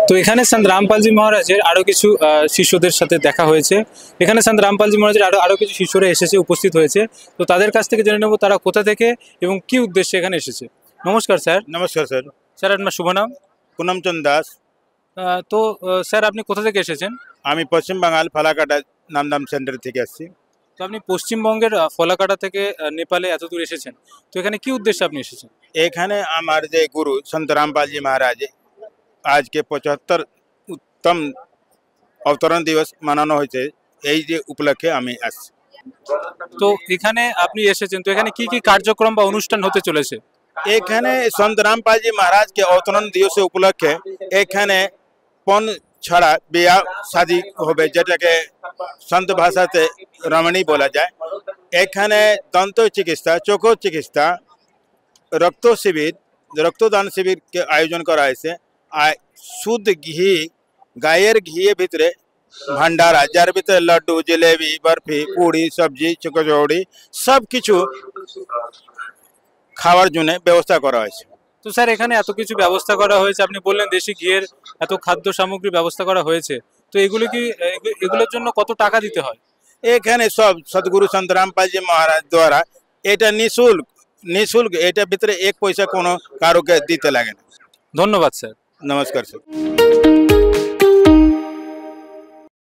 তো এখানে সন্ত রামপালজি মহারাজের আরো কিছু শিষ্যদের সাথে দেখা হয়েছে। এখানে সন্ত রামপালজি মহারাজের আরো কিছু শিষ্যরা এসেছে, উপস্থিত হয়েছে। তো তাদের কাছ থেকে জেনে নেব তারা কোথা থেকে এবং কি উদ্দেশ্যে এখানে এসেছে। নমস্কার স্যার। नमस्कार सर। স্যার আপনার শুভ নাম? पूनमचंद दास। তো স্যার আপনি কোথা থেকে এসেছেন? আমি পশ্চিম বাঙাল ফালাকাটা নামদাম সেন্টার থেকে আসছি। তো আপনি পশ্চিমবঙ্গের ফলাকাটা থেকে নেপালে এত দূর এসেছেন, তো এখানে কি উদ্দেশ্যে আপনি এসেছেন? এখানে আমার যে গুরু সন্ত রামপালজি মহারাজ আজকে 75 উত্তম অবতরণ দিবস মানানো হয়েছে, এই যে উপলক্ষে আমি আসছি। তো এখানে আপনি এসেছেন, তো এখানে কি কি কার্যক্রম বা অনুষ্ঠান হতে চলেছে? এখানে সন্ত রামপালজি মহারাজকে অবতরণ দিবস উপলক্ষে এখানে পণ ছাড়া বিয়া শাদী হবে, যেটাকে সন্ত ভাষাতে রমণী বলা যায়। এখানে দন্ত চিকিৎসা, চক্ষু চিকিৎসা, রক্ত শিবির, রক্তদান শিবিরকে আয়োজন করা হয়েছে। আর শুদ্ধ ঘি, গায়ের ঘিয়ে ভিতরে ভান্ডারা, যার ভিতরে লড্ডু, জিলেবি, বরফি, পুরি, সবজি, কচৌড়ি সব কিছু খাওয়ার জন্য ব্যবস্থা করা হয়েছে। তো স্যার এখানে এত কিছু ব্যবস্থা করা হয়েছে, আপনি বললেন দেশি ঘিয়ের এত খাদ্য সামগ্রী ব্যবস্থা করা হয়েছে, তো এগুলো কি এগুলোর জন্য কত টাকা দিতে হয়? এখানে সব সদগুরু সন্ত রামপালজি মহারাজ দ্বারা এটা নিঃশুল্ক, নিঃশুল্ক। এটার ভিতরে এক পয়সা কোনো কারোকে দিতে লাগে না। ধন্যবাদ স্যার। নমস্কার স্যার।